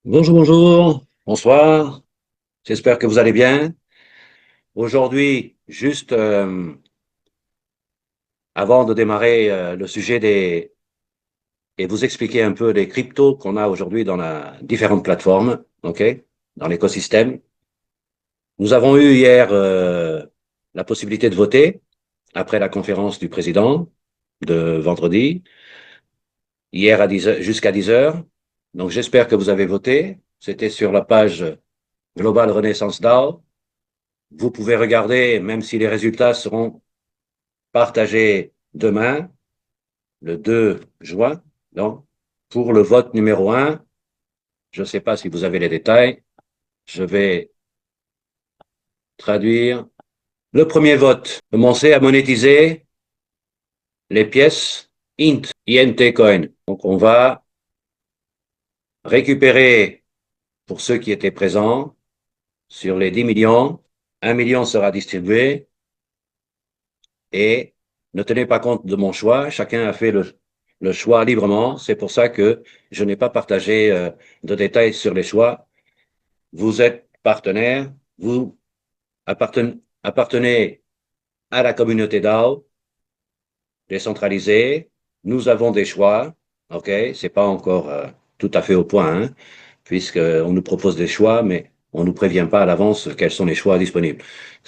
Bonjour, bonjour, bonsoir, j'espère que vous allez bien. Aujourd'hui, juste avant de démarrer le sujet et vous expliquer un peu les cryptos qu'on a aujourd'hui dans la différentes plateformes, ok, dans l'écosystème. Nous avons eu hier la possibilité de voter après la conférence du président de vendredi, hier à 10 jusqu'à 10 heures. Donc j'espère que vous avez voté. C'était sur la page Global Renaissance DAO. Vous pouvez regarder, même si les résultats seront partagés demain, le 2 juin. Donc, pour le vote numéro un, je ne sais pas si vous avez les détails, je vais traduire. Le premier vote, commencer à monétiser les pièces INT Coin. Donc, on va récupérer, pour ceux qui étaient présents, sur les 10 millions, 1 million sera distribué et ne tenez pas compte de mon choix, chacun a fait le choix librement. C'est pour ça que je n'ai pas partagé de détails sur les choix. Vous êtes partenaire, vous appartenez à la communauté DAO décentralisée. Nous avons des choix, ok? C'est pas encore tout à fait au point, hein, puisqu'on nous propose des choix, mais on nous prévient pas à l'avance quels sont les choix disponibles.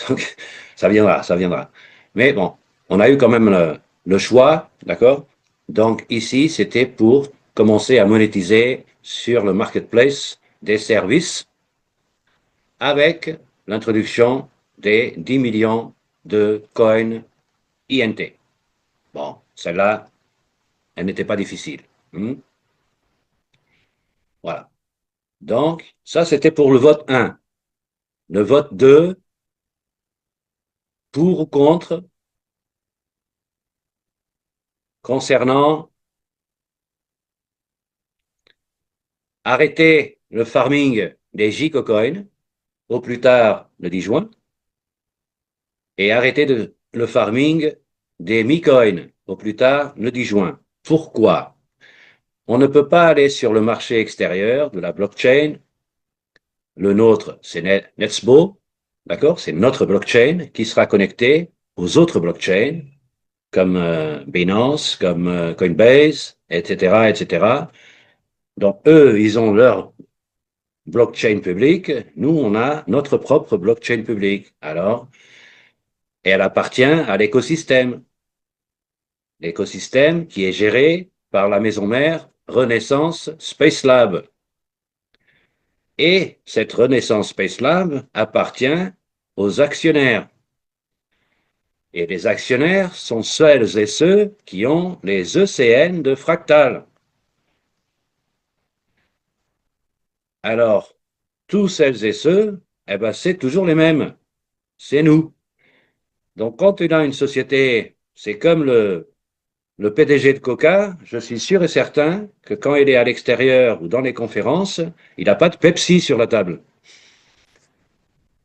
Donc, ça viendra, ça viendra. Mais bon, on a eu quand même le choix, d'accord? Donc ici, c'était pour commencer à monétiser sur le marketplace des services avec l'introduction des 10 millions de coins INT. Bon, celle-là, elle n'était pas difficile. Voilà. Donc, ça, c'était pour le vote 1. Le vote 2, pour ou contre, concernant arrêter le farming des J-Coins au plus tard le 10 juin et arrêter le farming des Mi-Coins au plus tard le 10 juin. Pourquoi? On ne peut pas aller sur le marché extérieur de la blockchain. Le nôtre, c'est Netsbo, d'accord? C'est notre blockchain qui sera connecté aux autres blockchains comme Binance, comme Coinbase, etc., etc. Donc, eux, ils ont leur blockchain publique. Nous, on a notre propre blockchain publique. Alors, et elle appartient à l'écosystème. L'écosystème qui est géré par la maison mère Renaissance Space Lab. Et cette Renaissance Space Lab appartient aux actionnaires. Et les actionnaires sont celles et ceux qui ont les ECN de Fractal. Alors, tous celles et ceux, eh ben, c'est toujours les mêmes. C'est nous. Donc, quand on a une société, c'est comme le PDG de Coca, je suis sûr et certain que quand il est à l'extérieur ou dans les conférences, il n'a pas de Pepsi sur la table.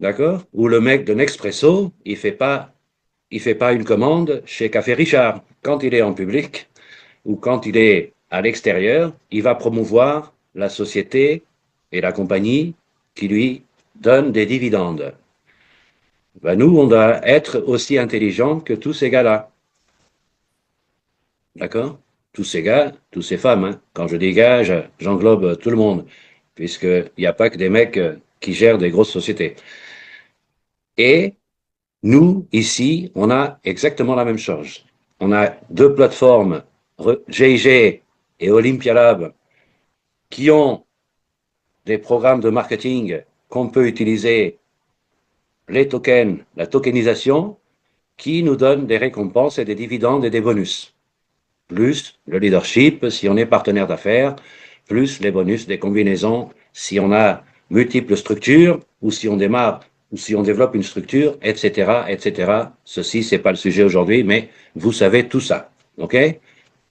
D'accord? Ou le mec de Nespresso, il fait pas une commande chez Café Richard. Quand il est en public ou quand il est à l'extérieur, il va promouvoir la société et la compagnie qui lui donne des dividendes. Ben nous, on doit être aussi intelligents que tous ces gars-là. D'accord? Tous ces gars, tous ces femmes, hein. Quand je dis gars, j'englobe tout le monde, puisqu'il n'y a pas que des mecs qui gèrent des grosses sociétés. Et nous, ici, on a exactement la même chose. On a deux plateformes, GIG et Olympia Lab, qui ont des programmes de marketing qu'on peut utiliser, les tokens, la tokenisation, qui nous donnent des récompenses et des dividendes et des bonus. Plus le leadership si on est partenaire d'affaires, plus les bonus des combinaisons si on a multiples structures ou si on démarre ou si on développe une structure, etc., etc. Ceci, c'est pas le sujet aujourd'hui, mais vous savez tout ça. OK?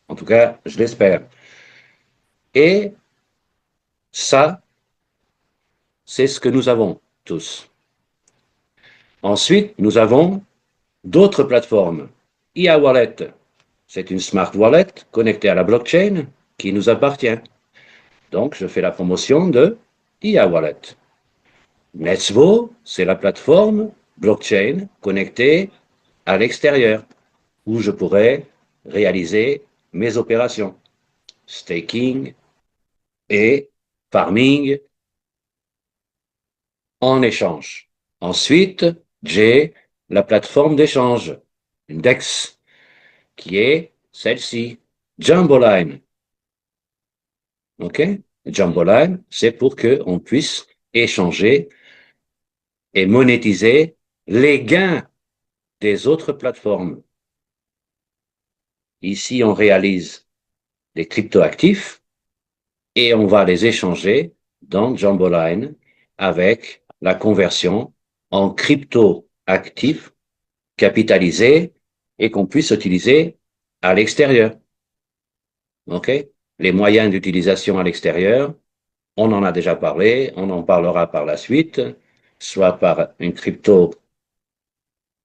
En tout cas, je l'espère. Et ça, c'est ce que nous avons tous. Ensuite, nous avons d'autres plateformes. IA Wallet, c'est une smart wallet connectée à la blockchain qui nous appartient. Donc, je fais la promotion de IA Wallet. Netsvo, c'est la plateforme blockchain connectée à l'extérieur où je pourrais réaliser mes opérations, staking et farming en échange. Ensuite, j'ai la plateforme d'échange, Index, qui est celle-ci, Jamboline. OK? Jamboline, c'est pour qu'on puisse échanger et monétiser les gains des autres plateformes. Ici, on réalise des cryptoactifs et on va les échanger dans Jamboline avec la conversion en cryptoactifs capitalisés et qu'on puisse utiliser à l'extérieur. OK? Les moyens d'utilisation à l'extérieur, on en a déjà parlé, on en parlera par la suite, soit par une crypto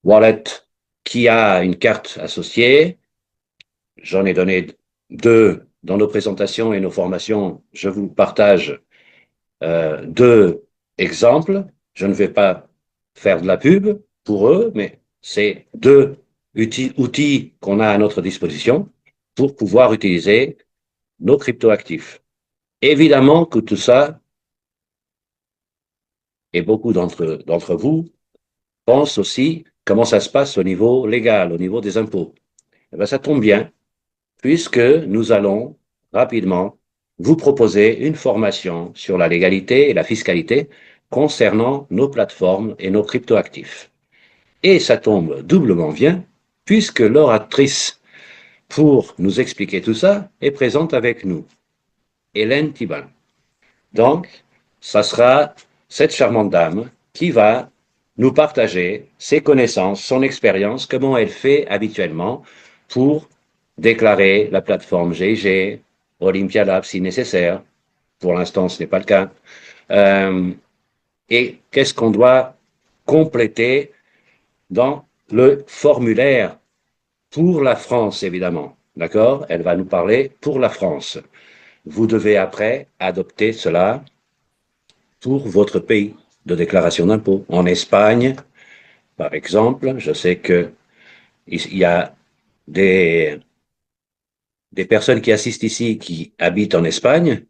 wallet qui a une carte associée. J'en ai donné deux dans nos présentations et nos formations. Je vous partage deux exemples. Je ne vais pas faire de la pub pour eux, mais c'est deux outils qu'on a à notre disposition pour pouvoir utiliser nos cryptoactifs. Évidemment que tout ça, et beaucoup d'entre vous, pensent aussi comment ça se passe au niveau légal, au niveau des impôts. Eh bien, ça tombe bien, puisque nous allons rapidement vous proposer une formation sur la légalité et la fiscalité concernant nos plateformes et nos cryptoactifs. Et ça tombe doublement bien, puisque l'oratrice pour nous expliquer tout ça est présente avec nous, Hélène Thibault. Donc, ça sera cette charmante dame qui va nous partager ses connaissances, son expérience, comment elle fait habituellement pour déclarer la plateforme GIG, Olympia Lab si nécessaire. Pour l'instant, ce n'est pas le cas. Et qu'est-ce qu'on doit compléter dans le formulaire pour la France, évidemment. D'accord? Elle va nous parler pour la France. Vous devez après adopter cela pour votre pays de déclaration d'impôt. En Espagne, par exemple, je sais qu'il y a des, des personnes qui assistent ici qui habitent en Espagne.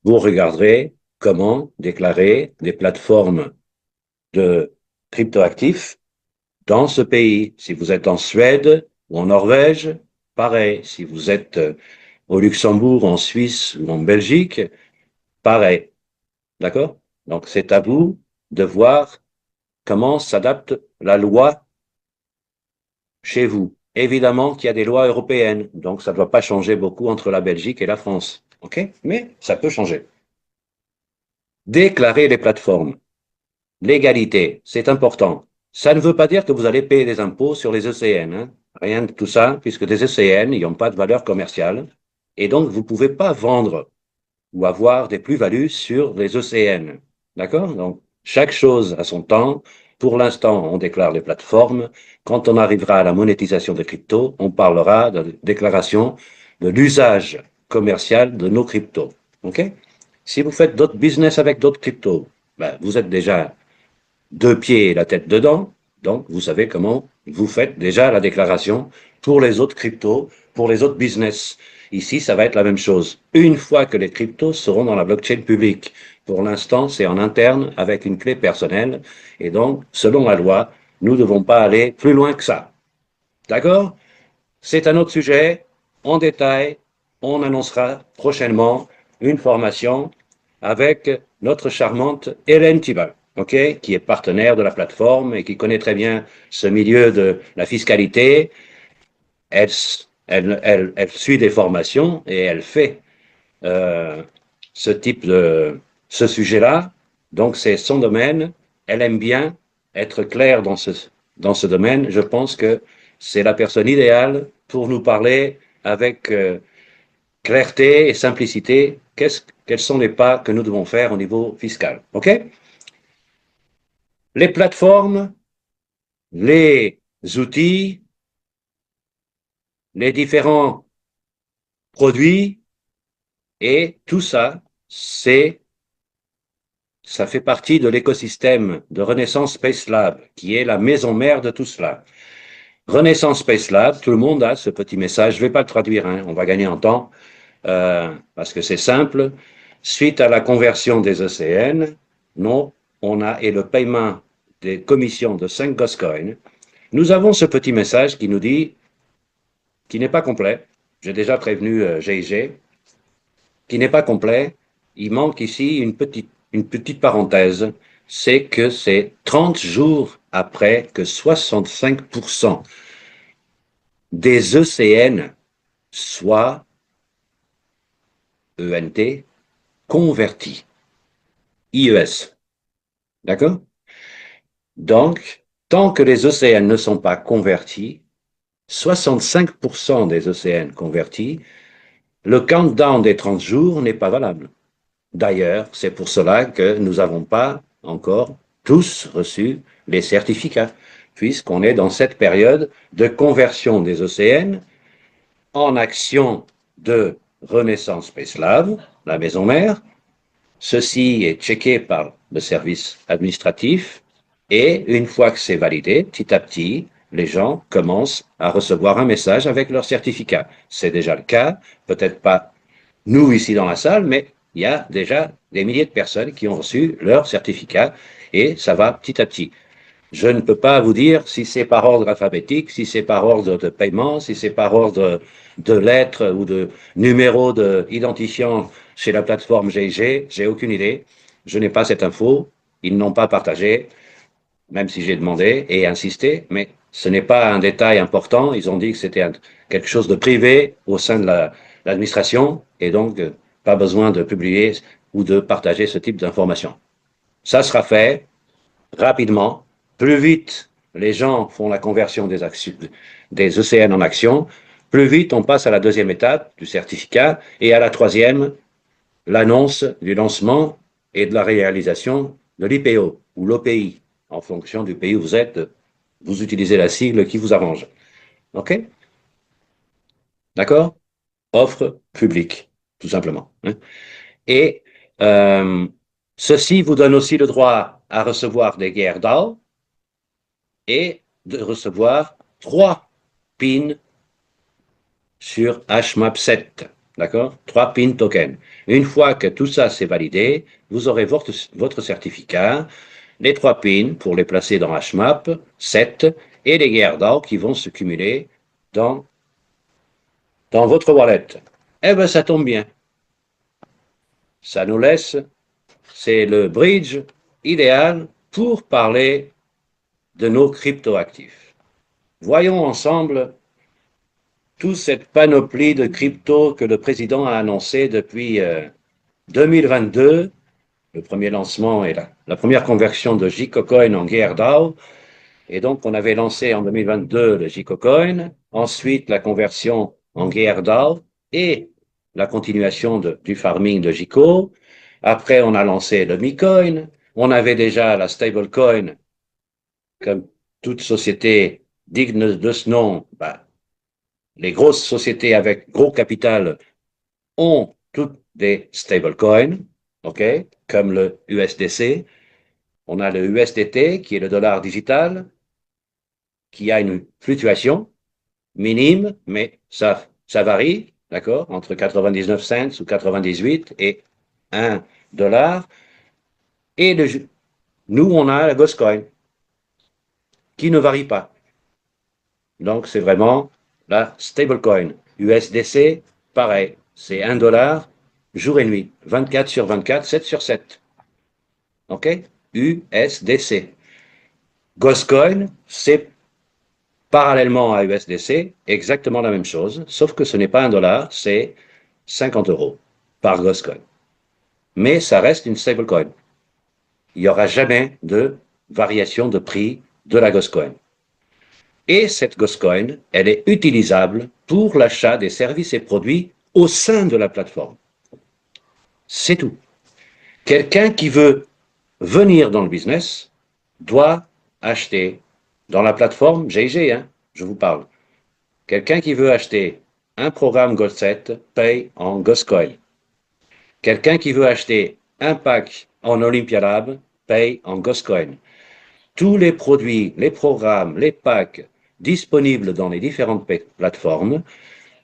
Vous regarderez comment déclarer des plateformes de cryptoactifs dans ce pays. Si vous êtes en Suède ou en Norvège, pareil. Si vous êtes au Luxembourg, en Suisse ou en Belgique, pareil. D'accord? Donc, c'est à vous de voir comment s'adapte la loi chez vous. Évidemment qu'il y a des lois européennes, donc ça ne doit pas changer beaucoup entre la Belgique et la France. OK? Mais ça peut changer. Déclarer les plateformes. L'égalité, c'est important. Ça ne veut pas dire que vous allez payer des impôts sur les ECN, hein. Rien de tout ça, puisque des ECN, ils n'ont pas de valeur commerciale. Et donc, vous ne pouvez pas vendre ou avoir des plus-values sur les ECN. D'accord? Donc, chaque chose a son temps. Pour l'instant, on déclare les plateformes. Quand on arrivera à la monétisation des cryptos, on parlera de déclaration de l'usage commercial de nos cryptos. OK? Si vous faites d'autres business avec d'autres cryptos, ben, vous êtes déjà deux pieds et la tête dedans. Donc, vous savez comment vous faites déjà la déclaration pour les autres cryptos, pour les autres business. Ici, ça va être la même chose. Une fois que les cryptos seront dans la blockchain publique. Pour l'instant, c'est en interne avec une clé personnelle. Et donc, selon la loi, nous ne devons pas aller plus loin que ça. D'accord? C'est un autre sujet. En détail, on annoncera prochainement une formation avec notre charmante Hélène Thibault, okay, qui est partenaire de la plateforme et qui connaît très bien ce milieu de la fiscalité. Elle, elle suit des formations et elle fait euh, ce type de ce sujet-là. Donc c'est son domaine. Elle aime bien être claire dans ce domaine. Je pense que c'est la personne idéale pour nous parler avec clarté et simplicité. Quels sont les pas que nous devons faire au niveau fiscal? OK? Les plateformes, les outils, les différents produits et tout ça, c'est ça fait partie de l'écosystème de Renaissance Space Lab, qui est la maison mère de tout cela. Renaissance Space Lab, tout le monde a ce petit message. Je ne vais pas le traduire, hein, on va gagner en temps, parce que c'est simple. Suite à la conversion des ECN, non, on a, et le paiement des commissions de 5 Goscoin, nous avons ce petit message qui nous dit, qui n'est pas complet, j'ai déjà prévenu GIG, qui n'est pas complet, il manque ici une petite parenthèse, c'est que c'est 30 jours après que 65% des ECN soient ENT convertis, IES. D'accord? Donc, tant que les ECN ne sont pas convertis, 65% des ECN convertis, le countdown des 30 jours n'est pas valable. D'ailleurs, c'est pour cela que nous n'avons pas encore tous reçu les certificats, puisqu'on est dans cette période de conversion des ECN en action de Renaissance Space Lab, la maison mère. Ceci est checké par le service administratif et une fois que c'est validé, petit à petit, les gens commencent à recevoir un message avec leur certificat. C'est déjà le cas, peut-être pas nous ici dans la salle, mais il y a déjà des milliers de personnes qui ont reçu leur certificat et ça va petit à petit. Je ne peux pas vous dire si c'est par ordre alphabétique, si c'est par ordre de paiement, si c'est par ordre de lettres ou de numéro d'identifiant chez la plateforme GIG. J'ai aucune idée. Je n'ai pas cette info. Ils n'ont pas partagé, même si j'ai demandé et insisté, mais ce n'est pas un détail important. Ils ont dit que c'était quelque chose de privé au sein de l'administration et donc pas besoin de publier ou de partager ce type d'informations. Ça sera fait rapidement. Plus vite les gens font la conversion des ECN en actions, plus vite on passe à la deuxième étape du certificat et à la troisième, l'annonce du lancement et de la réalisation de l'IPO ou l'OPI. En fonction du pays où vous êtes, vous utilisez la sigle qui vous arrange. OK? D'accord? Offre publique, tout simplement. Hein? Et euh, ceci vous donne aussi le droit à recevoir des guerres DAO et de recevoir 3 pins sur HMAP 7. D'accord? 3 pins tokens. Une fois que tout ça c'est validé, vous aurez votre certificat, les 3 pins pour les placer dans HMAP 7 et les guerres DAO qui vont se cumuler dans, dans votre wallet. Eh bien, ça tombe bien. Ça nous laisse, c'est le bridge idéal pour parler de nos cryptoactifs. Voyons ensemble toute cette panoplie de crypto que le président a annoncé depuis 2022, le premier lancement et la première conversion de JCocoin en GuerDAO. Et donc, on avait lancé en 2022 le JCocoin, ensuite la conversion en GuerDAO et la continuation du farming de JCO. Après, on a lancé le MiCoin. On avait déjà la stablecoin, comme toute société digne de ce nom, bah, les grosses sociétés avec gros capital ont toutes des stablecoins, ok, comme le USDC. On a le USDT, qui est le dollar digital, qui a une fluctuation minime, mais ça varie, d'accord, entre 99 cents ou 98 et 1 dollar. Et nous, on a la Ghost qui ne varie pas. Donc, c'est vraiment la stablecoin. USDC, pareil, c'est 1 dollar jour et nuit, 24 sur 24, 7 sur 7. OK? USDC. Ghostcoin, c'est parallèlement à USDC, exactement la même chose, sauf que ce n'est pas 1 dollar, c'est 50 euros par Ghostcoin. Mais ça reste une stablecoin. Il n'y aura jamais de variation de prix de la Ghostcoin. Et cette Ghostcoin, elle est utilisable pour l'achat des services et produits au sein de la plateforme. C'est tout. Quelqu'un qui veut venir dans le business doit acheter dans la plateforme GIG, hein, je vous parle. Quelqu'un qui veut acheter un programme Goldset paye en Ghostcoin. Quelqu'un qui veut acheter un pack en Olympia Lab paye en Goscoin. Tous les produits, les programmes, les packs disponibles dans les différentes plateformes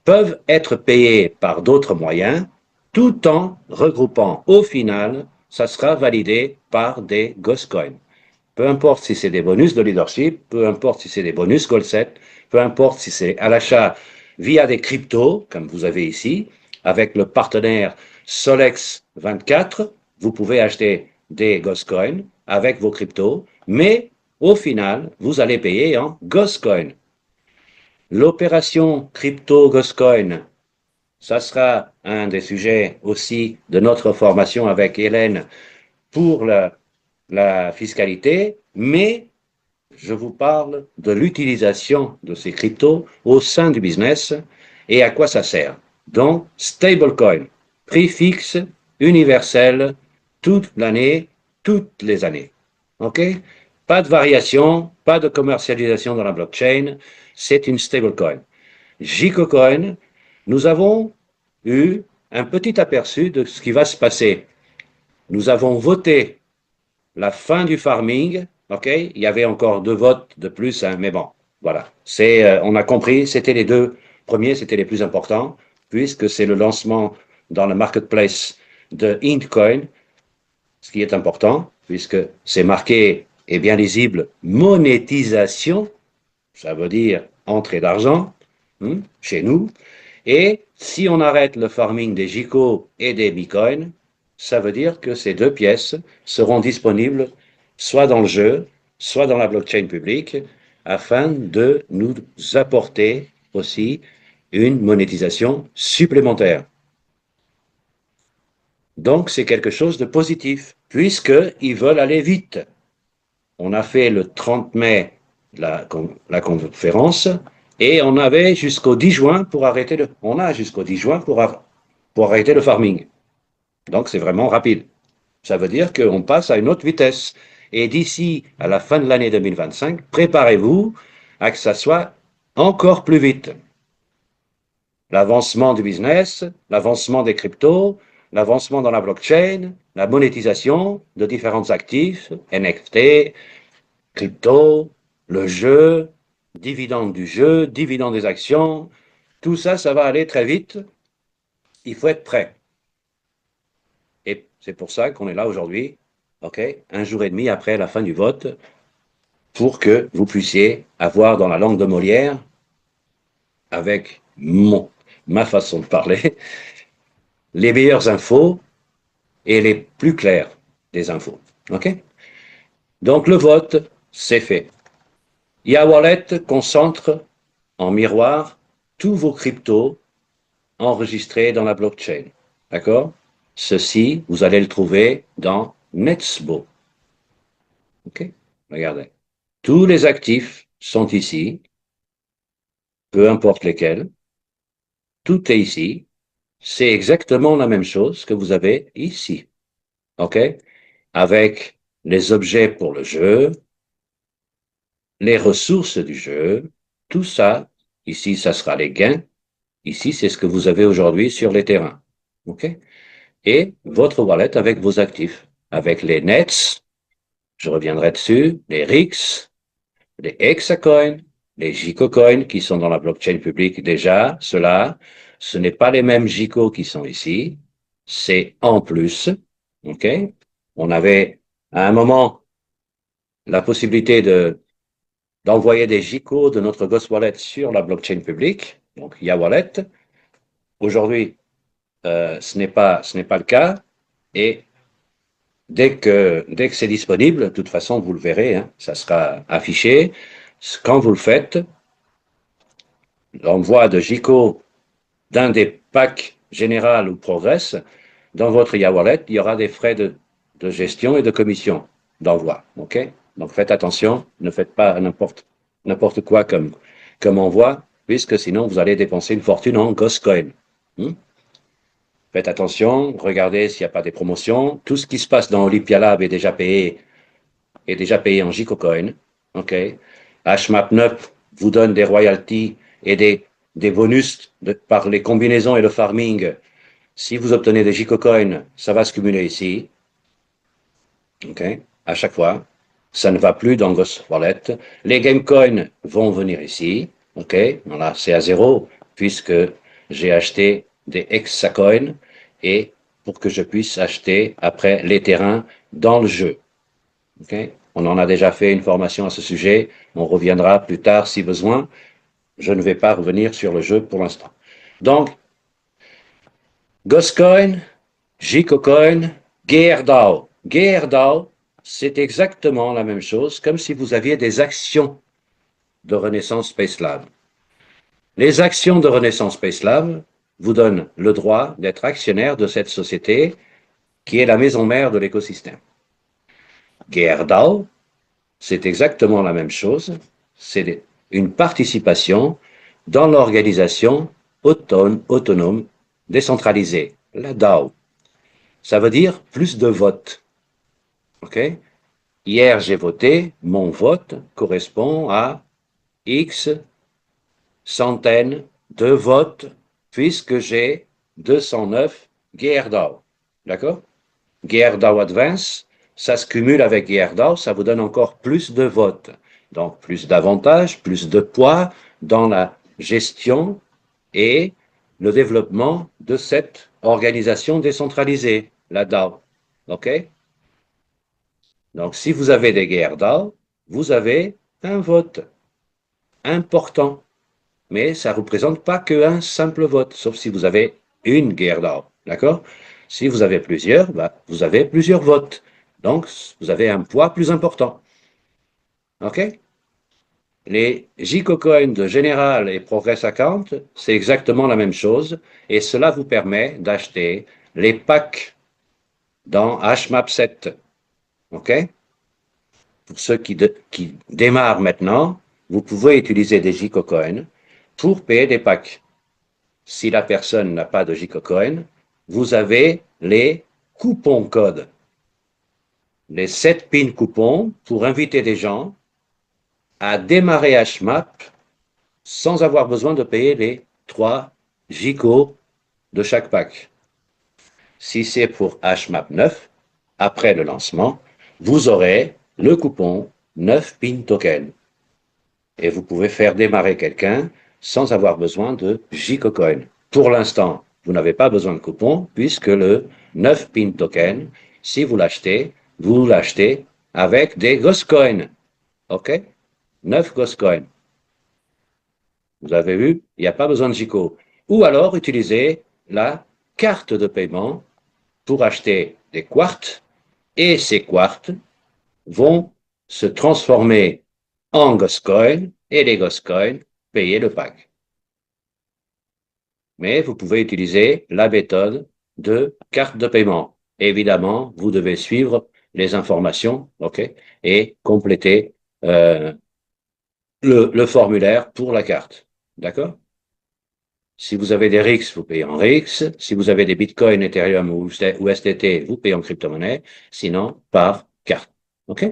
peuvent être payés par d'autres moyens, tout en regroupant au final, ça sera validé par des Goscoins. Peu importe si c'est des bonus de leadership, peu importe si c'est des bonus goal set, peu importe si c'est à l'achat via des cryptos, comme vous avez ici, avec le partenaire Solex 24, vous pouvez acheter des Goscoin avec vos cryptos, mais au final, vous allez payer en Goscoin. L'opération crypto Goscoin, ça sera un des sujets aussi de notre formation avec Hélène pour la fiscalité, mais je vous parle de l'utilisation de ces cryptos au sein du business et à quoi ça sert. Donc, stablecoin, prix fixe, universel, toute l'année, toutes les années. OK? Pas de variation, pas de commercialisation dans la blockchain, c'est une stablecoin. JCocoin, nous avons eu un petit aperçu de ce qui va se passer. Nous avons voté la fin du farming, ok? Il y avait encore 2 votes de plus, hein, mais bon, voilà. On a compris, c'était les 2 premiers, c'était les plus importants, puisque c'est le lancement dans le marketplace de Intcoin, ce qui est important, puisque c'est marqué et bien lisible, monétisation, ça veut dire entrée d'argent, chez nous. Et si on arrête le farming des GICO et des Bitcoin, ça veut dire que ces 2 pièces seront disponibles soit dans le jeu, soit dans la blockchain publique, afin de nous apporter aussi une monétisation supplémentaire. Donc c'est quelque chose de positif, puisqu'ils veulent aller vite. On a fait le 30 mai la conférence et on avait jusqu'au 10 juin pour arrêter on a jusqu'au 10 juin pour arrêter le farming. Donc c'est vraiment rapide. Ça veut dire qu'on passe à une autre vitesse. Et d'ici à la fin de l'année 2025, préparez-vous à que ça soit encore plus vite. L'avancement du business, l'avancement des cryptos, l'avancement dans la blockchain, la monétisation de différents actifs, NFT, crypto, le jeu, dividende du jeu, dividende des actions, tout ça, ça va aller très vite. Il faut être prêt. Et c'est pour ça qu'on est là aujourd'hui, ok, 1 jour et demi après la fin du vote, pour que vous puissiez avoir dans la langue de Molière, avec ma façon de parler, les meilleures infos et les plus claires des infos. Ok? Donc le vote, c'est fait. YaWallet concentre en miroir tous vos cryptos enregistrés dans la blockchain. D'accord? Ceci, vous allez le trouver dans Netsbo. OK? Regardez. Tous les actifs sont ici, peu importe lesquels. Tout est ici. C'est exactement la même chose que vous avez ici. OK? Avec les objets pour le jeu, les ressources du jeu, tout ça. Ici, ça sera les gains. Ici, c'est ce que vous avez aujourd'hui sur les terrains. OK? Et votre wallet avec vos actifs, avec les nets, je reviendrai dessus, les RIX, les Hexacoin, les JICOcoin qui sont dans la blockchain publique déjà, cela, ce n'est pas les mêmes JICO qui sont ici, c'est en plus, ok? On avait à un moment la possibilité d'envoyer des JICO de notre Ghost Wallet sur la blockchain publique, donc YaWallet. Aujourd'hui, ce n'est pas le cas, et dès que c'est disponible, de toute façon, vous le verrez, hein, ça sera affiché. Quand vous le faites, l'envoi de JICO d'un des packs général ou Progress, dans votre YaWallet, il y aura des frais de gestion et de commission d'envoi. OK? Donc faites attention, ne faites pas n'importe quoi comme envoi, puisque sinon vous allez dépenser une fortune en Ghostcoin. Faites attention, regardez s'il n'y a pas des promotions. Tout ce qui se passe dans Olympia Lab est déjà payé en JICOcoin. OK? HMAP9 vous donne des royalties et des bonus par les combinaisons et le farming. Si vous obtenez des JICOcoin, ça va se cumuler ici. OK? À chaque fois, ça ne va plus dans Ghost Wallet. Les Gamecoins vont venir ici. OK? Voilà, c'est à zéro, puisque j'ai acheté des Hexacoins et pour que je puisse acheter après les terrains dans le jeu. OK? On en a déjà fait une formation à ce sujet. On reviendra plus tard si besoin. Je ne vais pas revenir sur le jeu pour l'instant. Donc, Ghostcoin, JCocoin, GearDAO. GearDAO, c'est exactement la même chose, comme si vous aviez des actions de Renaissance Space Lab. Les actions de Renaissance Space Lab vous donnent le droit d'être actionnaire de cette société qui est la maison mère de l'écosystème. GearDAO, c'est exactement la même chose, c'est une participation dans l'organisation autonome décentralisée, la DAO. Ça veut dire plus de votes. Okay? Hier, j'ai voté, mon vote correspond à X centaines de votes puisque j'ai 209 GearDAO. D'accord? GearDAO Advance, ça se cumule avec GearDAO, ça vous donne encore plus de votes. Donc, plus d'avantages, plus de poids dans la gestion et le développement de cette organisation décentralisée, la DAO. OK? Donc, si vous avez des GearDAO, vous avez un vote important. Mais ça ne représente pas qu'un simple vote, sauf si vous avez une GearDAO. D'accord? Si vous avez plusieurs, bah, vous avez plusieurs votes. Donc, vous avez un poids plus important. OK? Les JCocoins de General et Progress Account, c'est exactement la même chose. Et cela vous permet d'acheter les packs dans HMAP 7. OK? Pour ceux qui démarrent maintenant, vous pouvez utiliser des JCocoins pour payer des packs. Si la personne n'a pas de JCocoin, vous avez les coupons codes, les 7 pins coupons pour inviter des gens à démarrer HMAP sans avoir besoin de payer les 3 JCO de chaque pack. Si c'est pour HMAP 9, après le lancement, vous aurez le coupon 9 pin token. Et vous pouvez faire démarrer quelqu'un sans avoir besoin de JCocoin. Pour l'instant, vous n'avez pas besoin de coupon puisque le 9 pin token, si vous l'achetez avec des Ghostcoins. OK? 9 Ghostcoins. Vous avez vu, il n'y a pas besoin de JCO. Ou alors utilisez la carte de paiement pour acheter des quarts et ces quarts vont se transformer en Ghostcoin et les Ghostcoins payer le pack. Mais vous pouvez utiliser la méthode de carte de paiement. Évidemment, vous devez suivre les informations, OK, et compléter le formulaire pour la carte. D'accord? Si vous avez des RIX, vous payez en RIX. Si vous avez des Bitcoin, Ethereum ou STT, vous payez en crypto-monnaie. Sinon, par carte. OK?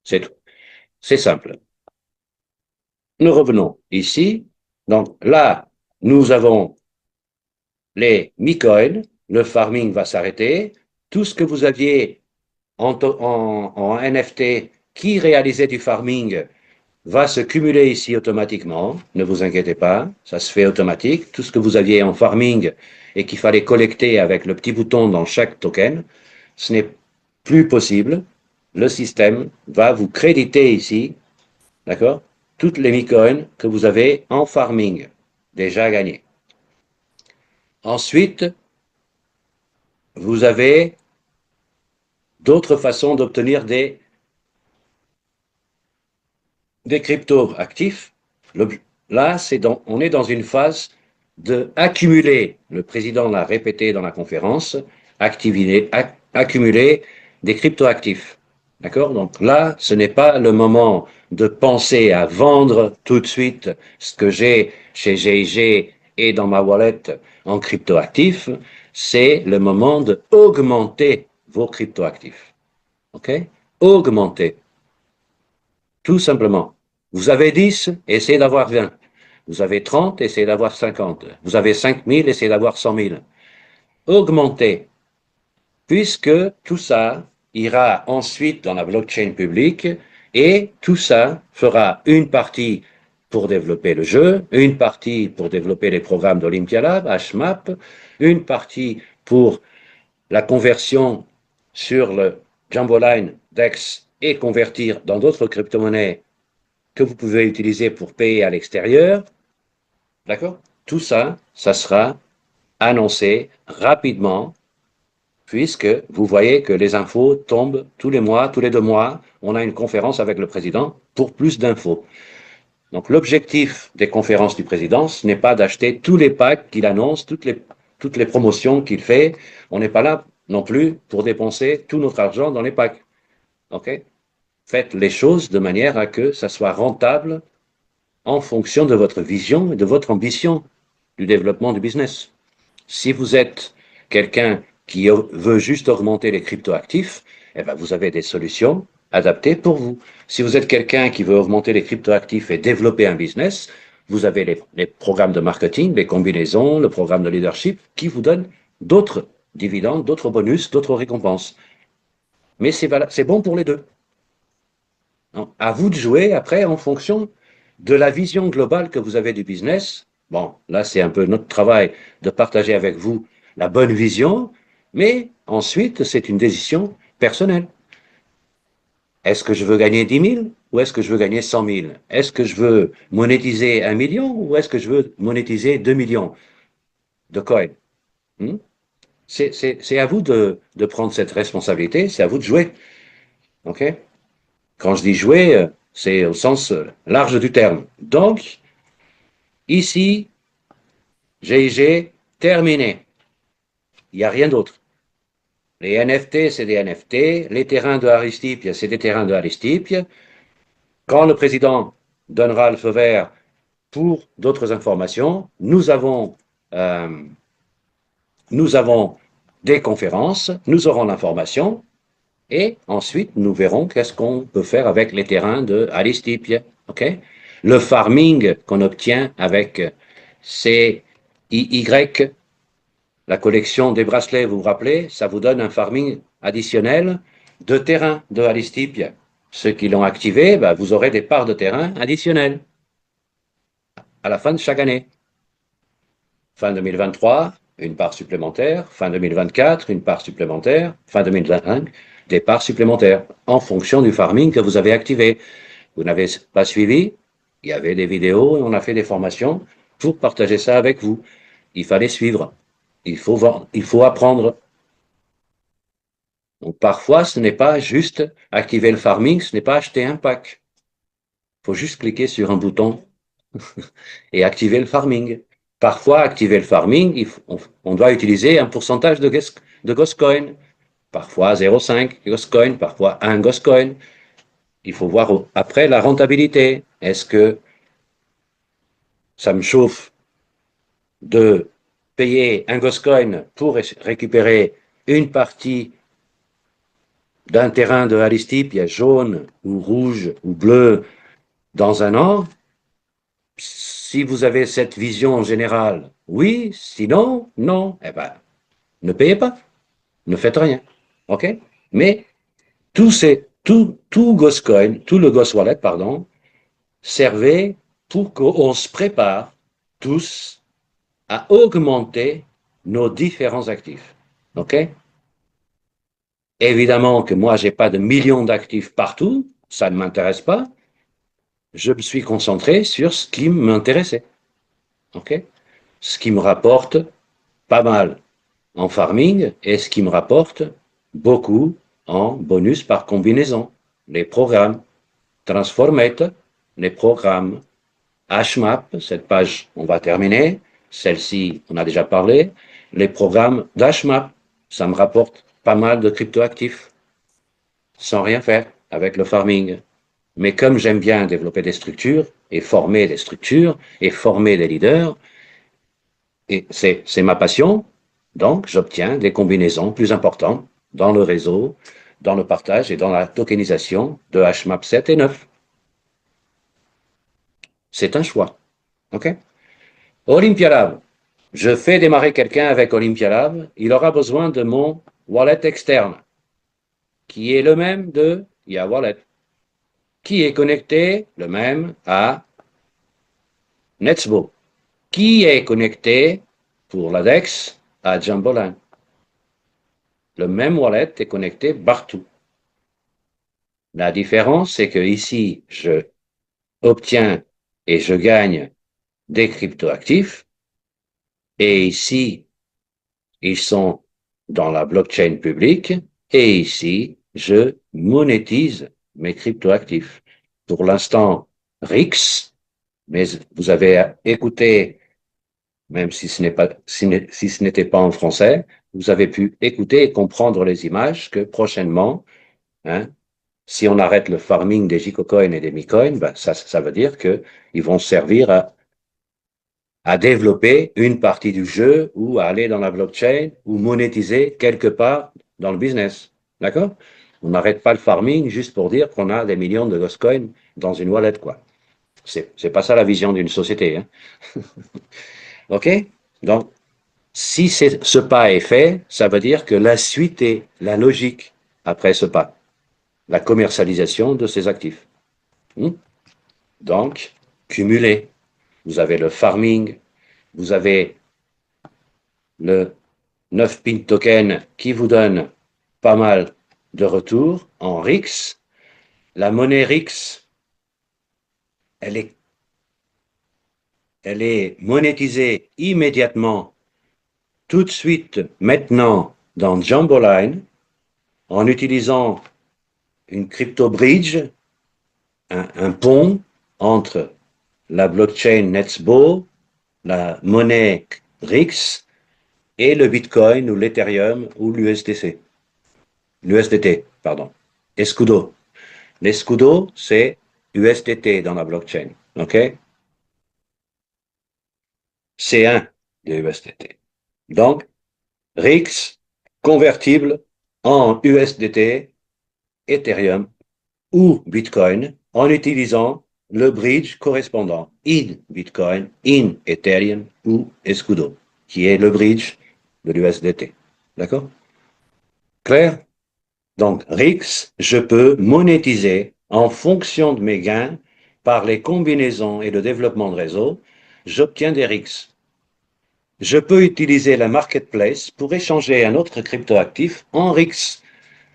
C'est tout. C'est simple. Nous revenons ici. Donc là, nous avons les Bitcoins. Le farming va s'arrêter. Tout ce que vous aviez en NFT qui réalisait du farming va se cumuler ici automatiquement. Ne vous inquiétez pas, ça se fait automatique. Tout ce que vous aviez en farming et qu'il fallait collecter avec le petit bouton dans chaque token, ce n'est plus possible. Le système va vous créditer ici, d'accord, toutes les bitcoins que vous avez en farming déjà gagné. Ensuite, vous avez d'autres façons d'obtenir des cryptos actifs. Là, on est dans une phase de accumuler, le président l'a répété dans la conférence, accumuler des cryptoactifs. D'accord? Donc là, ce n'est pas le moment de penser à vendre tout de suite ce que j'ai chez GIG et dans ma wallet en cryptoactifs. C'est le moment de augmenter vos cryptoactifs. OK? Augmenter. Tout simplement. Vous avez 10, essayez d'avoir 20. Vous avez 30, essayez d'avoir 50. Vous avez 5 000, essayez d'avoir 100 000. Augmentez, puisque tout ça, ira ensuite dans la blockchain publique et tout ça fera une partie pour développer le jeu, une partie pour développer les programmes d'Olympia Lab, HMAP, une partie pour la conversion sur le Jamboline DEX et convertir dans d'autres crypto-monnaies que vous pouvez utiliser pour payer à l'extérieur. D'accord? Tout ça, ça sera annoncé rapidement puisque vous voyez que les infos tombent tous les mois, tous les 2 mois. On a une conférence avec le président pour plus d'infos. Donc l'objectif des conférences du président, ce n'est pas d'acheter tous les packs qu'il annonce, toutes les promotions qu'il fait. On n'est pas là non plus pour dépenser tout notre argent dans les packs. OK? Faites les choses de manière à que ça soit rentable en fonction de votre vision et de votre ambition du développement du business. Si vous êtes quelqu'un qui veut juste augmenter les cryptoactifs, eh ben vous avez des solutions adaptées pour vous. Si vous êtes quelqu'un qui veut augmenter les cryptoactifs et développer un business, vous avez les programmes de marketing, les combinaisons, le programme de leadership qui vous donnent d'autres dividendes, d'autres bonus, d'autres récompenses. Mais c'est bon pour les deux. Donc, à vous de jouer après en fonction de la vision globale que vous avez du business. Bon, là, c'est un peu notre travail de partager avec vous la bonne vision, mais ensuite, c'est une décision personnelle. Est-ce que je veux gagner 10 000 ou est-ce que je veux gagner 100 000? Est-ce que je veux monétiser 1 million ou est-ce que je veux monétiser 2 millions de coins? Hmm? C'est à vous de prendre cette responsabilité, c'est à vous de jouer. OK? Quand je dis jouer, c'est au sens large du terme. Donc, ici, GIG, terminé. Il n'y a rien d'autre. Les NFT, c'est des NFT. Les terrains de Aristipia, c'est des terrains de Aristipia. Quand le président donnera le feu vert pour d'autres informations, euh, nous avons des conférences, nous aurons l'information et ensuite nous verrons qu'est-ce qu'on peut faire avec les terrains de Aristipia. Okay? Le farming qu'on obtient avec CIY, la collection des bracelets, vous vous rappelez, ça vous donne un farming additionnel de terrain de Aristipia. Ceux qui l'ont activé, ben, vous aurez des parts de terrain additionnelles à la fin de chaque année. Fin 2023, une part supplémentaire. Fin 2024, une part supplémentaire. Fin 2025, des parts supplémentaires en fonction du farming que vous avez activé. Vous n'avez pas suivi, il y avait des vidéos, on a fait des formations pour partager ça avec vous. Il fallait suivre. Il faut apprendre. Donc parfois, ce n'est pas juste activer le farming, ce n'est pas acheter un pack. Il faut juste cliquer sur un bouton et activer le farming. Parfois, activer le farming, on doit utiliser un pourcentage de Ghostecoin. Parfois 0,5 Ghostecoin, parfois 1 Ghostecoin. Il faut voir après la rentabilité. Est-ce que ça me chauffe de payer un Ghostecoin pour récupérer une partie d'un terrain de Aristipia jaune ou rouge ou bleu dans un an? Si vous avez cette vision générale, oui, sinon, non. Eh ben, ne payez pas, ne faites rien. OK? Mais tout Ghostcoin, tout le Ghost Wallet, pardon, servait pour qu'on se prépare tous à augmenter nos différents actifs. OK? Évidemment que moi, j'ai pas de millions d'actifs partout, ça ne m'intéresse pas. Je me suis concentré sur ce qui m'intéressait. OK? Ce qui me rapporte pas mal en farming et ce qui me rapporte beaucoup en bonus par combinaison. Les programmes Transformate, les programmes HMAP, cette page, on va terminer. Celle-ci, on a déjà parlé. Les programmes d'HMAP, ça me rapporte pas mal de cryptoactifs sans rien faire avec le farming. Mais comme j'aime bien développer des structures et former des structures et former des leaders, et c'est ma passion, donc j'obtiens des combinaisons plus importantes dans le réseau, dans le partage et dans la tokenisation de HMAP 7 et 9. C'est un choix. OK? Olympia Lab. Je fais démarrer quelqu'un avec Olympia Lab. Il aura besoin de mon wallet externe. qui est le même de Ya Wallet, qui est connecté le même à Netsbo, qui est connecté pour l'ADEX à Jambolan. Le même wallet est connecté partout. La différence, c'est que ici, je obtiens et je gagne des cryptoactifs, et ici, ils sont dans la blockchain publique, et ici, je monétise mes cryptoactifs. Pour l'instant, RIX, mais vous avez écouté, même si ce n'est pas, si ce n'était pas en français, vous avez pu écouter et comprendre les images que prochainement, hein, si on arrête le farming des Gcocoins et des Micoins, ben ça veut dire qu'ils vont servir à développer une partie du jeu ou à aller dans la blockchain ou monétiser quelque part dans le business. D'accord? On n'arrête pas le farming juste pour dire qu'on a des millions de Ghostcoin dans une wallet, quoi. C'est pas ça la vision d'une société. Hein. OK? Donc, si ce pas est fait, ça veut dire que la suite est la logique après ce pas, la commercialisation de ces actifs. Hmm? Donc, cumuler. Vous avez le farming, vous avez le 9 pin token qui vous donne pas mal de retours en RIX. La monnaie RIX, elle est, elle est monétisée immédiatement, tout de suite, maintenant, dans Jamboline, en utilisant une crypto bridge, un pont entre la blockchain Netsbo, la monnaie RIX et le Bitcoin ou l'Ethereum ou l'USDC. L'USDT, pardon. Escudo. L'escudo, c'est USDT dans la blockchain. OK? C'est un de USDT. Donc, RIX convertible en USDT, Ethereum ou Bitcoin en utilisant le bridge correspondant in Bitcoin, in Ethereum ou Escudo, qui est le bridge de l'USDT. D'accord? Clair? Donc, RIX, je peux monétiser en fonction de mes gains par les combinaisons et le développement de réseau. J'obtiens des RIX. Je peux utiliser la marketplace pour échanger un autre cryptoactif en RIX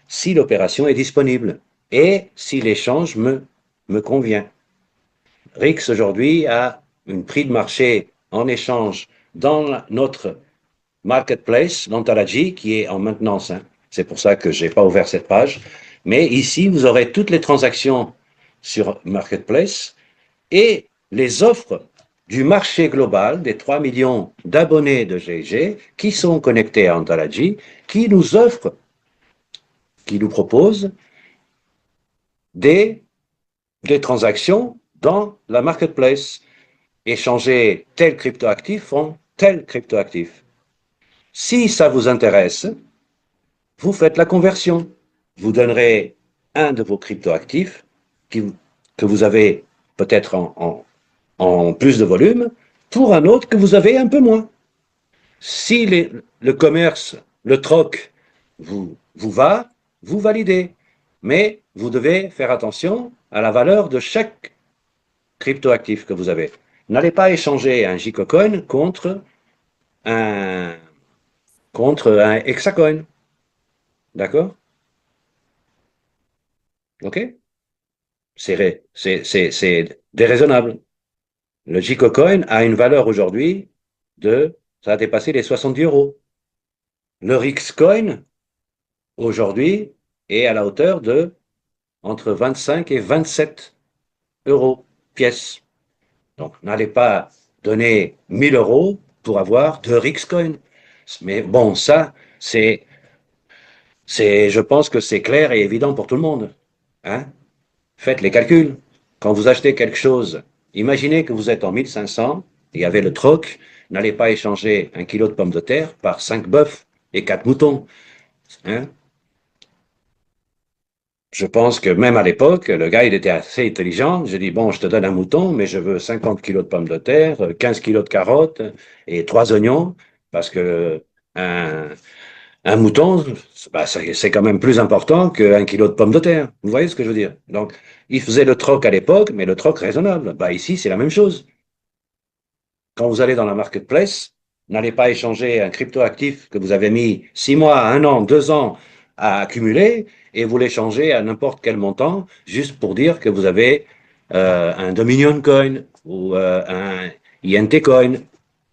si l'opération est disponible et si l'échange me convient. RIX aujourd'hui a un prix de marché en échange dans notre marketplace, l'Antalaji, qui est en maintenance. Hein. C'est pour ça que je n'ai pas ouvert cette page. Mais ici, vous aurez toutes les transactions sur marketplace et les offres du marché global des 3 millions d'abonnés de GG qui sont connectés à Antalaji, qui nous offrent, qui nous proposent des, des transactions dans la marketplace. Échanger tel cryptoactif en tel cryptoactif. Si ça vous intéresse, vous faites la conversion. Vous donnerez un de vos cryptoactifs que vous avez peut-être en plus de volume pour un autre que vous avez un peu moins. Si le commerce, le troc vous va, vous validez. Mais vous devez faire attention à la valeur de chaque cryptoactif que vous avez. N'allez pas échanger un Gcocoin un, contre un hexacoin. D'accord? OK? C'est déraisonnable. Le Gcocoin a une valeur aujourd'hui ça a dépassé les 70 euros. Le Rixcoin, aujourd'hui, est à la hauteur de entre 25 et 27 euros pièce. Donc, n'allez pas donner 1000 euros pour avoir deux Rixcoin. Mais bon, ça, je pense que c'est clair et évident pour tout le monde. Hein? Faites les calculs. Quand vous achetez quelque chose, imaginez que vous êtes en 1500 et il y avait le troc, n'allez pas échanger un kilo de pommes de terre par 5 bœufs et 4 moutons. Hein? Je pense que même à l'époque, le gars, il était assez intelligent. J'ai dit, bon, je te donne un mouton, mais je veux 50 kilos de pommes de terre, 15 kilos de carottes et 3 oignons, parce que un, Un mouton, bah, c'est quand même plus important qu'un kilo de pommes de terre. Vous voyez ce que je veux dire? Donc, ils faisaient le troc à l'époque, mais le troc raisonnable. Bah, ici, c'est la même chose. Quand vous allez dans la marketplace, n'allez pas échanger un cryptoactif que vous avez mis 6 mois, 1 an, 2 ans à accumuler et vous l'échangez à n'importe quel montant juste pour dire que vous avez un Dominion Coin ou un INT Coin.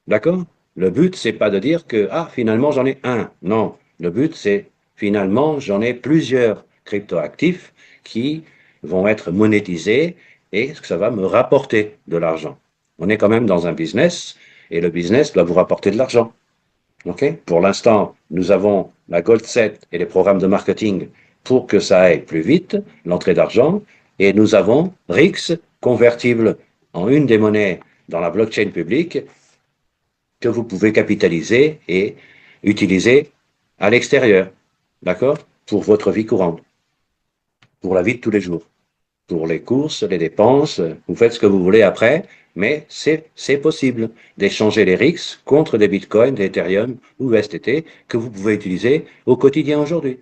D'accord? Le but, c'est pas de dire que, ah, finalement, j'en ai un. Non. Le but, c'est finalement, j'en ai plusieurs cryptoactifs qui vont être monétisés et ça va me rapporter de l'argent. On est quand même dans un business et le business doit vous rapporter de l'argent. OK? Pour l'instant, nous avons la Gold Set et les programmes de marketing pour que ça aille plus vite, l'entrée d'argent, et nous avons RIX convertible en une des monnaies dans la blockchain publique que vous pouvez capitaliser et utiliser à l'extérieur, d'accord? Pour votre vie courante, pour la vie de tous les jours, pour les courses, les dépenses, vous faites ce que vous voulez après, mais c'est possible d'échanger les RIX contre des bitcoins, des Ethereum ou USDT que vous pouvez utiliser au quotidien aujourd'hui.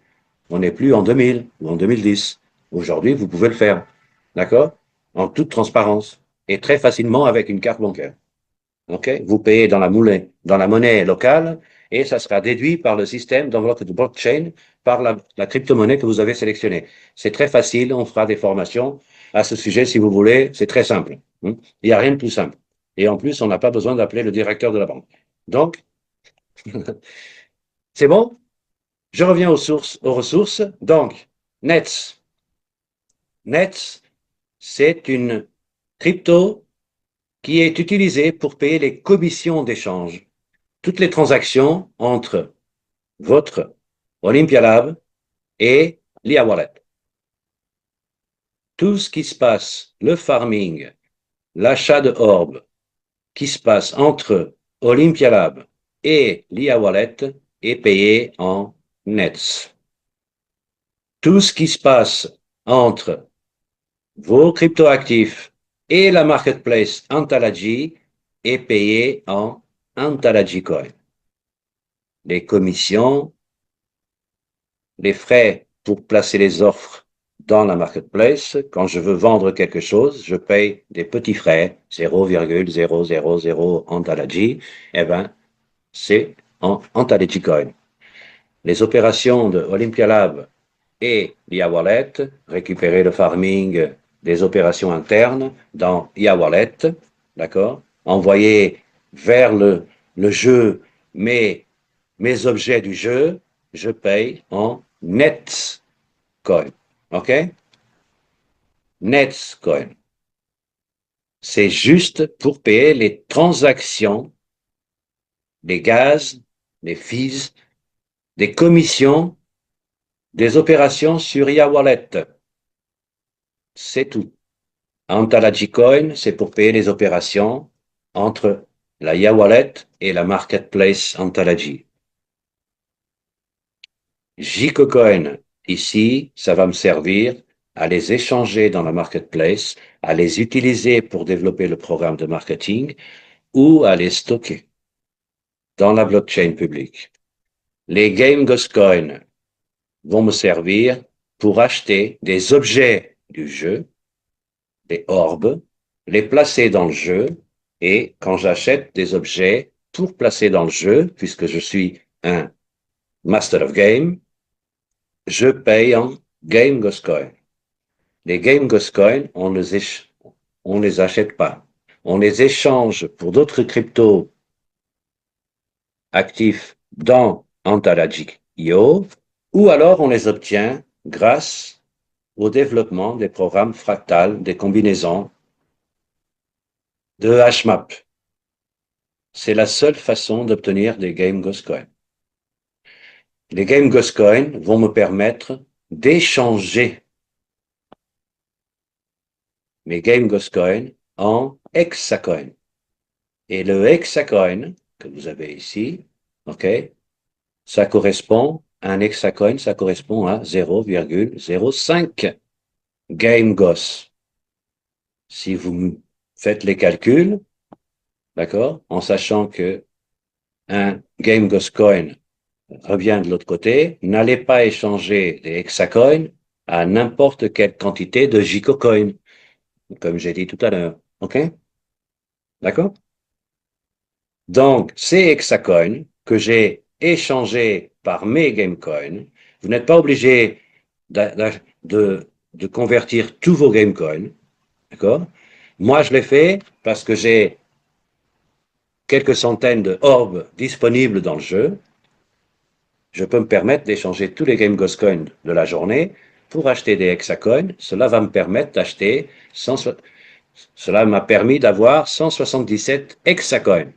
On n'est plus en 2000 ou en 2010. Aujourd'hui, vous pouvez le faire, d'accord? En toute transparence et très facilement avec une carte bancaire. OK? Vous payez dans la monnaie locale et ça sera déduit par le système d'enveloppe de blockchain par la crypto-monnaie que vous avez sélectionnée. C'est très facile, on fera des formations à ce sujet si vous voulez, c'est très simple. Il n'y a rien de plus simple. Et en plus, on n'a pas besoin d'appeler le directeur de la banque. Donc, c'est bon? Je reviens aux ressources. Donc, Nets. Nets, c'est une crypto qui est utilisée pour payer les commissions d'échange. Toutes les transactions entre votre Olympia Lab et l'IA Wallet. Tout ce qui se passe, le farming, l'achat de orbes, qui se passe entre Olympia Lab et l'IA Wallet est payé en nets. Tout ce qui se passe entre vos cryptoactifs et la marketplace Antalagy est payé en Antalagy Coin. Les commissions, les frais pour placer les offres dans la marketplace. Quand je veux vendre quelque chose, je paye des petits frais, 0,000 Antalagy. Eh ben, c'est en Antalagy Coin. Les opérations de Olympia Lab et l'IA Wallet, récupérer le farming des opérations internes dans IA Wallet, d'accord? Envoyer vers le jeu mes objets du jeu, je paye en Netcoin. OK? Netcoin. C'est juste pour payer les transactions, les gaz, les fees, des commissions, des opérations sur IA Wallet. C'est tout. Antalagy Coin, c'est pour payer les opérations entre la IA Wallet et la marketplace Antalagy. JCoin, ici, ça va me servir à les échanger dans la marketplace, à les utiliser pour développer le programme de marketing ou à les stocker dans la blockchain publique. Les Game Ghost Coin vont me servir pour acheter des objets du jeu, des orbes, les placer dans le jeu et quand j'achète des objets pour placer dans le jeu, puisque je suis un Master of Game, je paye en Game Ghost Coin. Les Game Ghost Coin, on les achète pas. On les échange pour d'autres cryptos actifs dans Antalagic.io ou alors on les obtient grâce au développement des programmes fractales, des combinaisons de HMAP. C'est la seule façon d'obtenir des Game Ghost Coin. Les Game Ghost Coin vont me permettre d'échanger mes Game Ghost Coin en Hexacoin. Et le hexacoin que vous avez ici, OK, ça correspond, un hexacoin, ça correspond à 0,05 game goss. Si vous faites les calculs, d'accord, en sachant que un game goss coin revient de l'autre côté, n'allez pas échanger des hexacoins à n'importe quelle quantité de gigacoins, comme j'ai dit tout à l'heure. OK? D'accord? Donc, ces hexacoins que j'ai échangés par mes gamecoins, vous n'êtes pas obligé de convertir tous vos gamecoins. D'accord? Moi, je l'ai fait parce que j'ai quelques centaines de orbes disponibles dans le jeu. Je peux me permettre d'échanger tous les Game Ghost Coins de la journée pour acheter des hexacoins. Cela va me permettre d'acheter cela m'a permis d'avoir 177 hexacoins.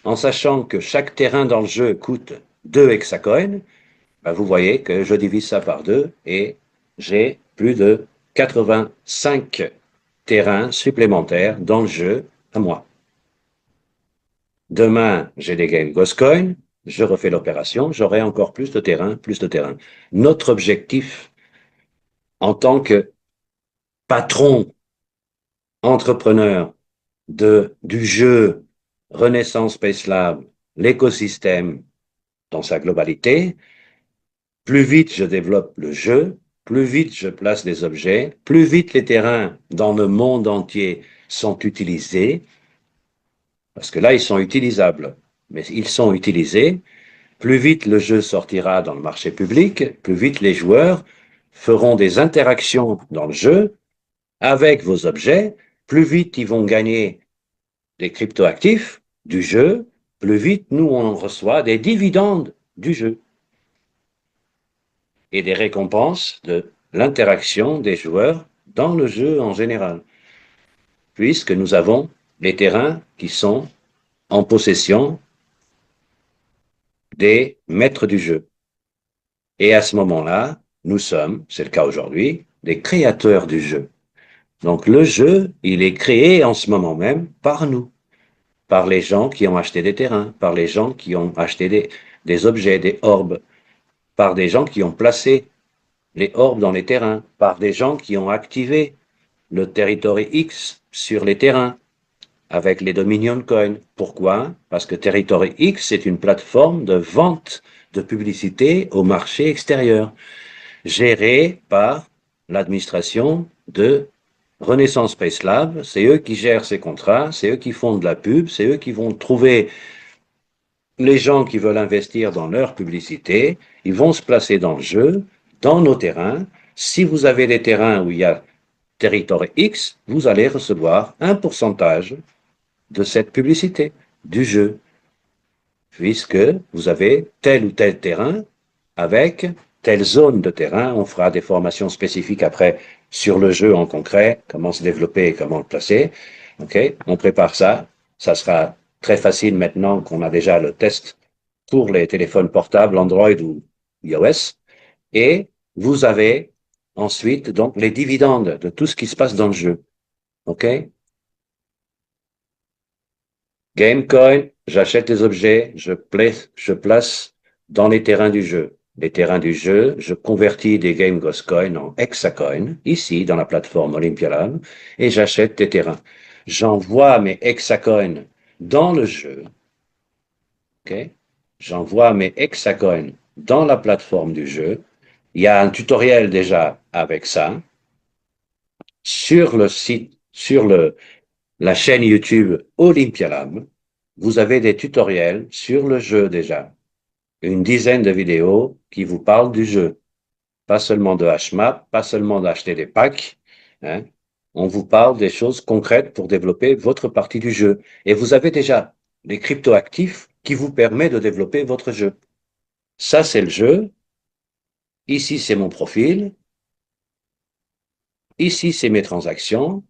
En sachant que chaque terrain dans le jeu coûte 2 hexacoins, ben vous voyez que je divise ça par 2 et j'ai plus de 85 terrains supplémentaires dans le jeu à moi. Demain, j'ai des Game Ghost Coins, je refais l'opération, j'aurai encore plus de terrain, plus de terrain. Notre objectif en tant que patron, entrepreneur du jeu Renaissance Space Lab, l'écosystème dans sa globalité, plus vite je développe le jeu, plus vite je place des objets, plus vite les terrains dans le monde entier sont utilisés, parce que là ils sont utilisables, mais ils sont utilisés, plus vite le jeu sortira dans le marché public, plus vite les joueurs feront des interactions dans le jeu avec vos objets, plus vite ils vont gagner des cryptoactifs du jeu, plus vite nous on reçoit des dividendes du jeu et des récompenses de l'interaction des joueurs dans le jeu en général, puisque nous avons les terrains qui sont en possession des maîtres du jeu. Et à ce moment-là, nous sommes, c'est le cas aujourd'hui, des créateurs du jeu. Donc le jeu, il est créé en ce moment même par nous, par les gens qui ont acheté des terrains, par les gens qui ont acheté des objets, des orbes, par des gens qui ont placé les orbes dans les terrains, par des gens qui ont activé le Territory X sur les terrains avec les Dominion Coins. Pourquoi? Parce que Territory X est une plateforme de vente de publicité au marché extérieur, gérée par l'administration de Renaissance Space Lab. C'est eux qui gèrent ces contrats, c'est eux qui font de la pub, c'est eux qui vont trouver les gens qui veulent investir dans leur publicité, ils vont se placer dans le jeu, dans nos terrains. Si vous avez des terrains où il y a territoire X, vous allez recevoir un pourcentage de cette publicité du jeu, puisque vous avez tel ou tel terrain avec telle zone de terrain. On fera des formations spécifiques après sur le jeu en concret, comment se développer et comment le placer. OK? On prépare ça. Ça sera très facile maintenant qu'on a déjà le test pour les téléphones portables Android ou iOS. Et vous avez ensuite donc les dividendes de tout ce qui se passe dans le jeu. OK? Gamecoin, j'achète des objets, je place dans les terrains du jeu. Les terrains du jeu, je convertis des Game Ghost Coin en Hexacoin, ici dans la plateforme Olympialab, et j'achète des terrains. J'envoie mes Hexacoins dans le jeu, ok? J'envoie mes Hexacoins dans la plateforme du jeu. Il y a un tutoriel déjà avec ça sur le site, la chaîne YouTube Olympialab. Vous avez des tutoriels sur le jeu déjà. Une dizaine de vidéos qui vous parlent du jeu. Pas seulement de HMAP, pas seulement d'acheter des packs. Hein. On vous parle des choses concrètes pour développer votre partie du jeu. Et vous avez déjà les cryptoactifs qui vous permettent de développer votre jeu. Ça, c'est le jeu. Ici, c'est mon profil. Ici, c'est mes transactions.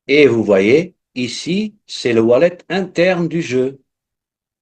Et vous voyez, ici, c'est le wallet interne du jeu.